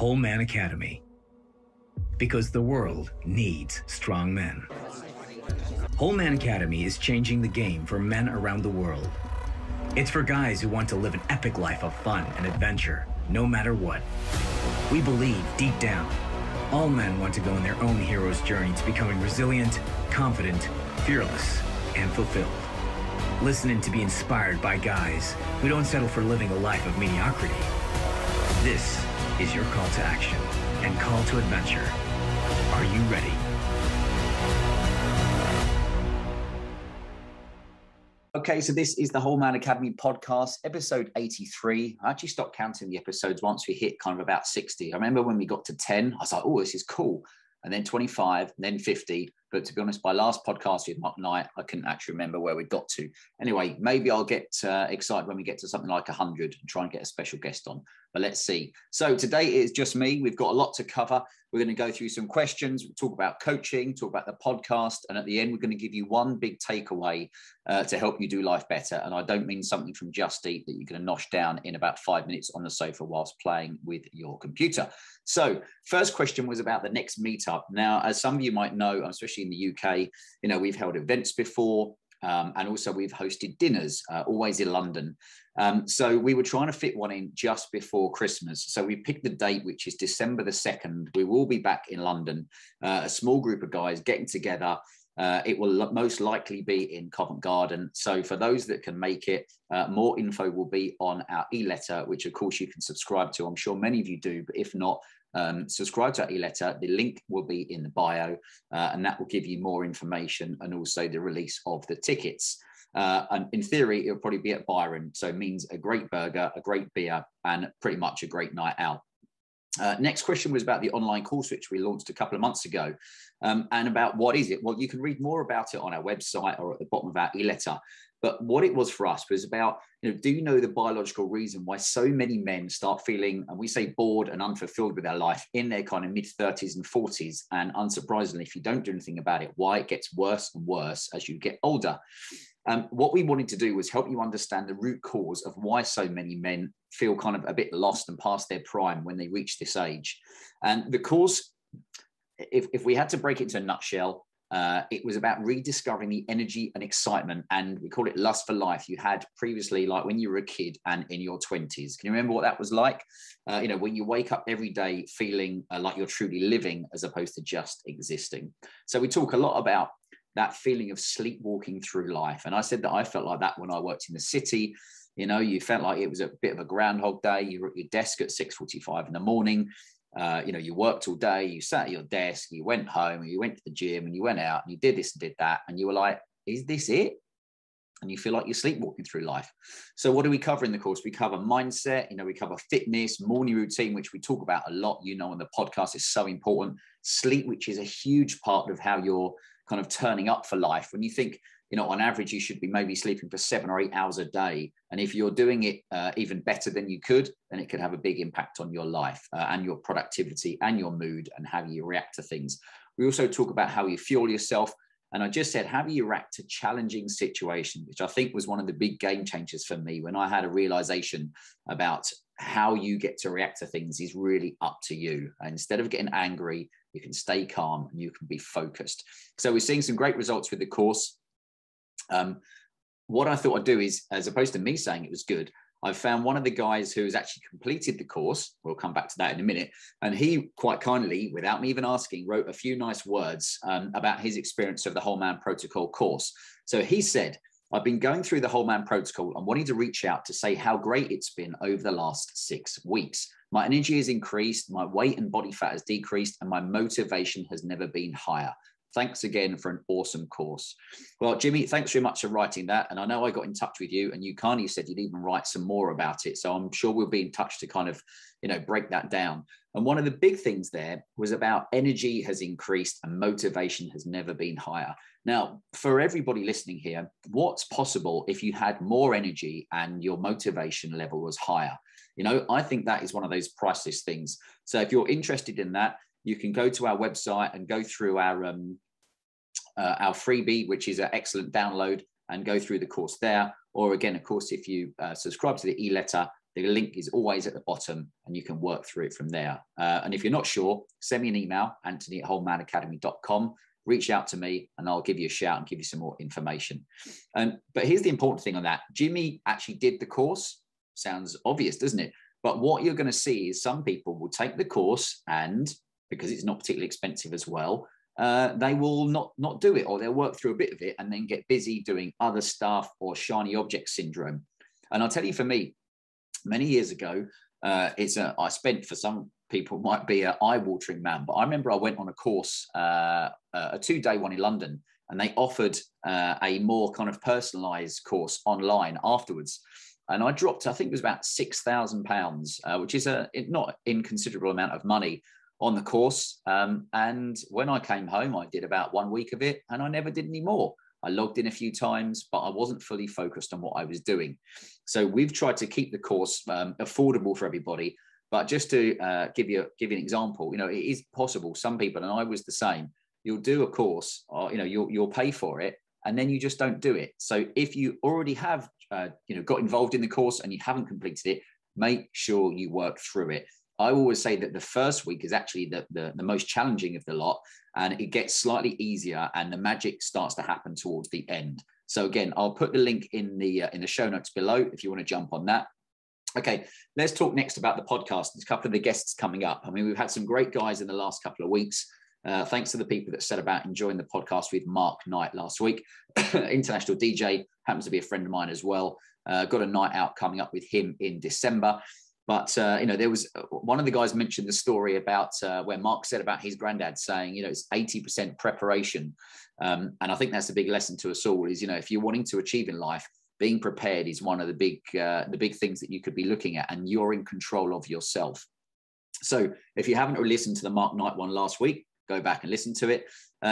Whole Man Academy. Because the world needs strong men. Whole Man Academy is changing the game for men around the world. It's for guys who want to live an epic life of fun and adventure, no matter what. We believe, deep down, all men want to go on their own hero's journey to becoming resilient, confident, fearless, and fulfilled. Listening to be inspired by guys who don't settle for living a life of mediocrity. This is your call to action and call to adventure. Are you ready? Okay, so this is the Whole Man Academy podcast, episode 83. I actually stopped counting the episodes once we hit kind of about 60. I remember when we got to 10, I was like, oh, this is cool. And then 25, and then 50. But to be honest, my last podcast with Mark Knight, I couldn't actually remember where we got to. Anyway, maybe I'll get excited when we get to something like 100 and try and get a special guest on. But let's see. So today it's just me. We've got a lot to cover. We're going to go through some questions. We'll talk about coaching, talk about the podcast. And at the end, we're going to give you one big takeaway to help you do life better. And I don't mean something from Just Eat that you're going to nosh down in about 5 minutes on the sofa whilst playing with your computer. So first question was about the next meetup. Now, as some of you might know, especially in the UK, you know, we've held events before. And also we've hosted dinners, always in London. So we were trying to fit one in just before Christmas. So we picked the date, which is December the 2nd. We will be back in London, a small group of guys getting together. It will most likely be in Covent Garden. So for those that can make it, more info will be on our e-letter, which of course you can subscribe to. I'm sure many of you do, but if not, subscribe to our e-letter. The link will be in the bio, and that will give you more information and also the release of the tickets. And in theory, it'll probably be at Byron. So it means a great burger, a great beer, and pretty much a great night out. Next question was about the online course, which we launched a couple of months ago, and about what is it? Well, you can read more about it on our website or at the bottom of our e-letter. But what it was for us was about, you know, do you know the biological reason why so many men start feeling, and we say bored and unfulfilled with their life in their kind of mid-30s and 40s? And unsurprisingly, if you don't do anything about it, why it gets worse and worse as you get older. What we wanted to do was help you understand the root cause of why so many men feel kind of a bit lost and past their prime when they reach this age. And the course, if we had to break it into a nutshell, it was about rediscovering the energy and excitement, and we call it lust for life, you had previously, like when you were a kid and in your 20s. Can you remember what that was like? You know, when you wake up every day feeling like you're truly living as opposed to just existing. So we talk a lot about that feeling of sleepwalking through life. And I said that I felt like that when I worked in the city. You know, you felt like it was a bit of a groundhog day. You were at your desk at 6:45 in the morning. You know, you worked all day, you sat at your desk, you went home, you went to the gym, and you went out and you did this and did that. And you were like, is this it? And you feel like you're sleepwalking through life. So what do we cover in the course? We cover mindset, you know, we cover fitness, morning routine, which we talk about a lot, you know, on the podcast is so important. Sleep, which is a huge part of how you're kind of turning up for life. When you think, you know, on average, you should be maybe sleeping for 7 or 8 hours a day. And if you're doing it even better than you could, then it could have a big impact on your life and your productivity and your mood and how you react to things. We also talk about how you fuel yourself. And I just said, how do you react to challenging situations, which I think was one of the big game changers for me when I had a realization about how you get to react to things is really up to you. And instead of getting angry, you can stay calm and you can be focused. So we're seeing some great results with the course. What I thought I'd do is, as opposed to me saying it was good, I've found one of the guys who has actually completed the course. We'll come back to that in a minute. And he quite kindly, without me even asking, wrote a few nice words about his experience of the Whole Man Protocol course. So he said, I've been going through the Whole Man Protocol and wanting to reach out to say how great it's been over the last 6 weeks. My energy has increased, my weight and body fat has decreased, and my motivation has never been higher. Thanks again for an awesome course. Well, Jimmy, thanks very much for writing that. And I know I got in touch with you and you kindly said you'd even write some more about it. So I'm sure we'll be in touch to kind of, you know, break that down. And one of the big things there was about energy has increased and motivation has never been higher. Now, for everybody listening here, what's possible if you had more energy and your motivation level was higher? You know, I think that is one of those priceless things. So if you're interested in that, you can go to our website and go through our freebie, which is an excellent download, and go through the course there. Or again, of course, if you subscribe to the e-letter, The link is always at the bottom and you can work through it from there. And if you're not sure, send me an email, anthony@wholemanacademy.com. Reach out to me and I'll give you a shout and give you some more information. But here's the important thing on that. Jimmy actually did the course. Sounds obvious, doesn't it? But what you're going to see is some people will take the course and, because it's not particularly expensive as well, they will not do it, or they'll work through a bit of it and then get busy doing other stuff, or shiny object syndrome. And I'll tell you, for me, many years ago, I spent, for some people might be an eye-watering amount, but I remember I went on a course, a 2-day one in London, and they offered a more kind of personalized course online afterwards. And I dropped, I think it was about £6,000, which is a not inconsiderable amount of money on the course. And when I came home, I did about 1 week of it and I never did any more. I logged in a few times, but I wasn't fully focused on what I was doing. So we've tried to keep the course affordable for everybody. But just to give you an example, it is possible. Some people, and I was the same, you'll do a course, or you'll pay for it, and then you just don't do it. So if you already have got involved in the course and you haven't completed it, make sure you work through it. I always say that the first week is actually the most challenging of the lot, and it gets slightly easier and the magic starts to happen towards the end. So again, I'll put the link in the show notes below if you want to jump on that. Okay, let's talk next about the podcast. There's a couple of the guests coming up. I mean, we've had some great guys in the last couple of weeks. Thanks to the people that said about enjoying the podcast with Mark Knight last week. International DJ, happens to be a friend of mine as well. Got a night out coming up with him in December. But, there was one of the guys mentioned the story about where Mark said about his granddad saying, it's 80% preparation. And I think that's a big lesson to us all is, if you're wanting to achieve in life, being prepared is one of the big things that you could be looking at, and you're in control of yourself. So if you haven't listened to the Mark Knight one last week, go back and listen to it.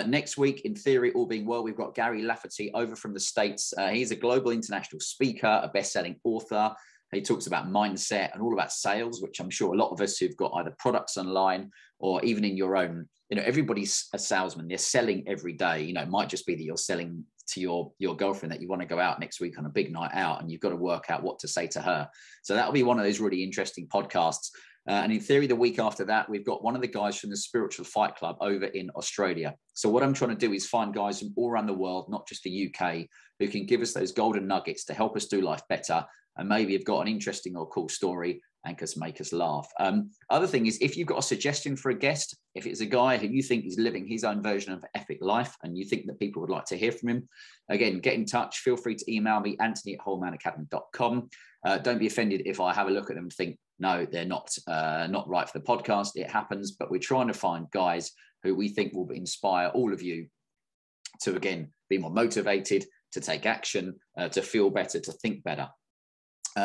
Next week, in theory, all being well, we've got Gary Lafferty over from the States. He's a global international speaker, a best-selling author. He talks about mindset and all about sales, which I'm sure a lot of us who've got either products online or even in your own, everybody's a salesman. They're selling every day. It might just be that you're selling to your girlfriend that you want to go out next week on a big night out, and you've got to work out what to say to her. So that'll be one of those really interesting podcasts. And in theory, the week after that, we've got one of the guys from the Spiritual Fight Club over in Australia. So what I'm trying to do is find guys from all around the world, not just the UK, who can give us those golden nuggets to help us do life better, and maybe have got an interesting or cool story and can make us laugh. Other thing is, if you've got a suggestion for a guest, if it's a guy who you think is living his own version of epic life and you think that people would like to hear from him, again, get in touch. Feel free to email me, anthony@wholemanacademy.com. Don't be offended if I have a look at them and think, no, they're not right for the podcast. It happens, but we're trying to find guys who we think will inspire all of you to, again, be more motivated, to take action, to feel better, to think better.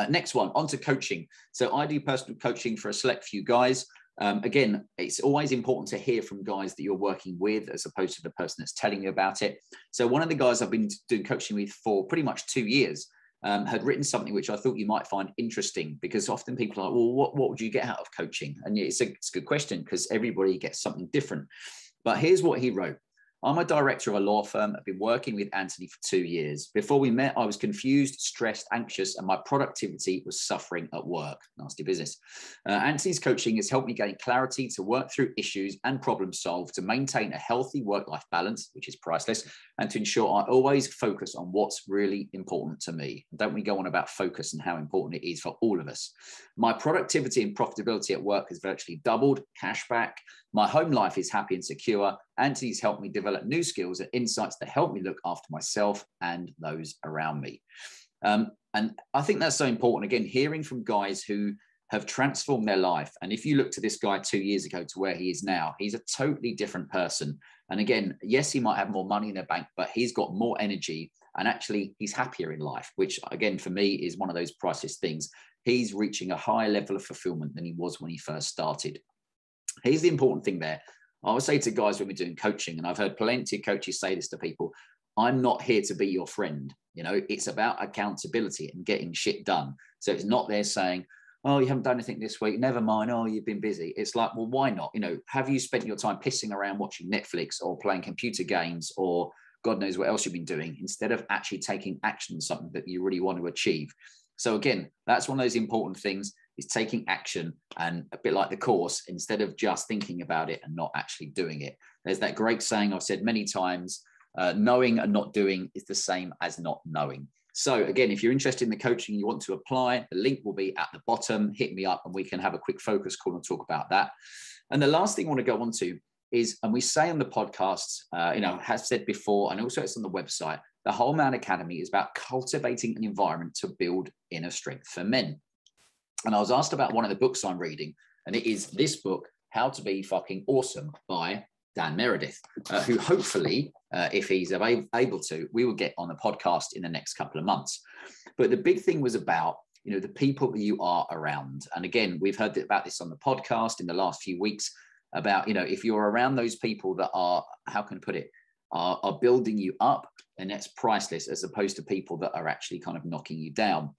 Next one, on to coaching. So I do personal coaching for a select few guys. Again, it's always important to hear from guys that you're working with as opposed to the person that's telling you about it. So one of the guys I've been doing coaching with for pretty much 2 years had written something which I thought you might find interesting, because often people are like, well, what would you get out of coaching? And it's a good question, because everybody gets something different. But here's what he wrote. I'm a director of a law firm. I've been working with Anthony for 2 years. Before we met, I was confused, stressed, anxious, and my productivity was suffering at work. Nasty business. Anthony's coaching has helped me gain clarity to work through issues and problem solve, to maintain a healthy work-life balance, which is priceless, and to ensure I always focus on what's really important to me. Don't we go on about focus and how important it is for all of us? My productivity and profitability at work has virtually doubled, cash back. My home life is happy and secure. Anthony's helped me develop new skills and insights that help me look after myself and those around me. And I think that's so important. Again, hearing from guys who have transformed their life. And if you look to this guy 2 years ago to where he is now, he's a totally different person. And again, yes, he might have more money in the bank, but he's got more energy, and actually he's happier in life, which again, for me, is one of those priceless things. He's reaching a higher level of fulfillment than he was when he first started. Here's the important thing there. I would say to guys when we're doing coaching, and I've heard plenty of coaches say this to people, I'm not here to be your friend. It's about accountability and getting shit done. So it's not there saying, oh, you haven't done anything this week, never mind, oh, you've been busy. It's like, well, why not? Have you spent your time pissing around watching Netflix or playing computer games or God knows what else you've been doing, instead of actually taking action on something that you really want to achieve? So again, that's one of those important things, is taking action, and a bit like the course, instead of just thinking about it and not actually doing it. There's that great saying I've said many times, knowing and not doing is the same as not knowing. So again, if you're interested in the coaching, you want to apply, the link will be at the bottom. Hit me up and we can have a quick focus call and talk about that. And the last thing I want to go on to is, and we say on the podcasts, has said before, and also it's on the website, the Whole Man Academy is about cultivating an environment to build inner strength for men. And I was asked about one of the books I'm reading, and it is this book, How to Be Fucking Awesome by Dan Meredith, who hopefully, if he's able to, we will get on the podcast in the next couple of months. But the big thing was about, the people that you are around. And again, we've heard about this on the podcast in the last few weeks about, if you're around those people that are, how can I put it, are building you up, and that's priceless, as opposed to people that are actually kind of knocking you down.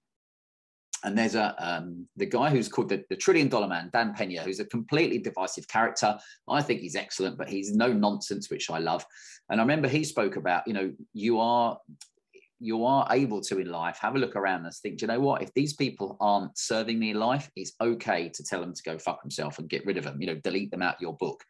And there's the guy who's called the $1 Trillion Man, Dan Pena, who's a completely divisive character. I think he's excellent, but he's no nonsense, which I love. And I remember he spoke about, you are able to in life have a look around and think, do you know what? If these people aren't serving me in life, it's okay to tell them to go fuck themselves and get rid of them. Delete them out your book.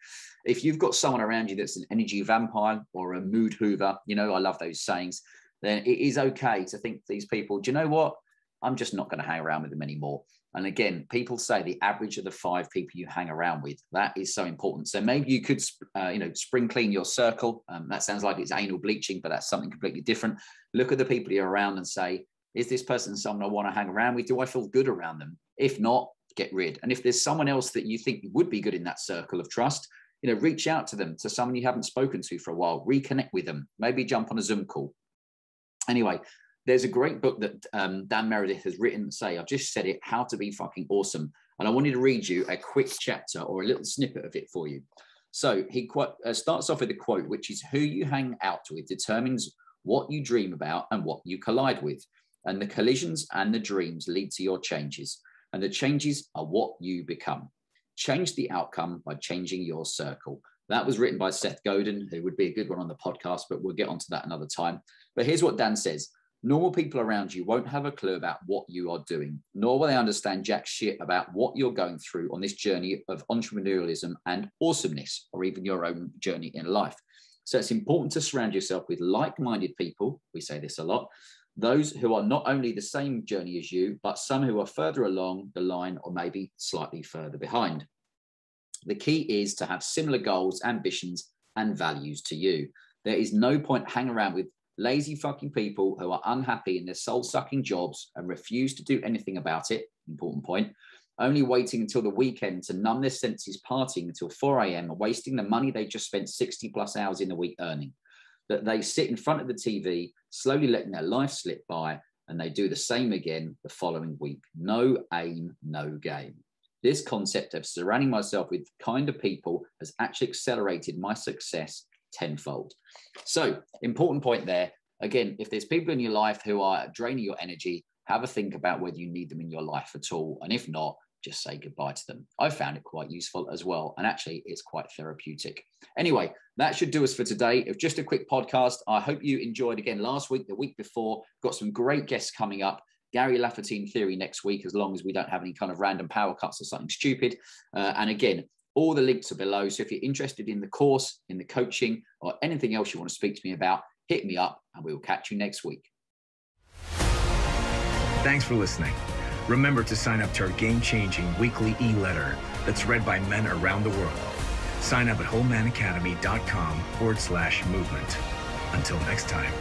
If you've got someone around you that's an energy vampire or a mood hoover, I love those sayings, then it is okay to think to these people, do you know what? I'm just not going to hang around with them anymore. And again, people say the average of the 5 people you hang around with, that is so important. So maybe you could, spring clean your circle. That sounds like it's anal bleaching, but that's something completely different. Look at the people you're around and say, is this person someone I want to hang around with? Do I feel good around them? If not, get rid. And if there's someone else that you think would be good in that circle of trust, reach out to them, to someone you haven't spoken to for a while, reconnect with them, maybe jump on a Zoom call. Anyway, there's a great book that Dan Meredith has written, I've just said it, How to Be Fucking Awesome. And I wanted to read you a quick chapter or a little snippet of it for you. So he starts off with a quote, which is, who you hang out with determines what you dream about and what you collide with. And the collisions and the dreams lead to your changes. And the changes are what you become. Change the outcome by changing your circle. That was written by Seth Godin, who would be a good one on the podcast, but we'll get onto that another time. But here's what Dan says. Normal people around you won't have a clue about what you are doing, nor will they understand jack shit about what you're going through on this journey of entrepreneurialism and awesomeness, or even your own journey in life. So it's important to surround yourself with like-minded people. We say this a lot. Those who are not only the same journey as you, but some who are further along the line or maybe slightly further behind. The key is to have similar goals, ambitions, and values to you. There is no point hanging around with lazy fucking people who are unhappy in their soul-sucking jobs and refuse to do anything about it, important point, only waiting until the weekend to numb their senses, partying until 4 a.m. and wasting the money they just spent 60 plus hours in a week earning. That they sit in front of the TV, slowly letting their life slip by, and they do the same again the following week. No aim, no game. This concept of surrounding myself with kind of people has actually accelerated my success tenfold. So, important point there. Again, if there's people in your life who are draining your energy, have a think about whether you need them in your life at all. And if not, just say goodbye to them. I found it quite useful as well. And actually, it's quite therapeutic. Anyway, that should do us for today. It was just a quick podcast. I hope you enjoyed again last week, the week before. Got some great guests coming up. Gary Lafferty theory next week, as long as we don't have any kind of random power cuts or something stupid. And again, all the links are below. So if you're interested in the course, in the coaching, or anything else you want to speak to me about, hit me up and we will catch you next week. Thanks for listening. Remember to sign up to our game-changing weekly e-letter that's read by men around the world. Sign up at wholemanacademy.com/movement. Until next time.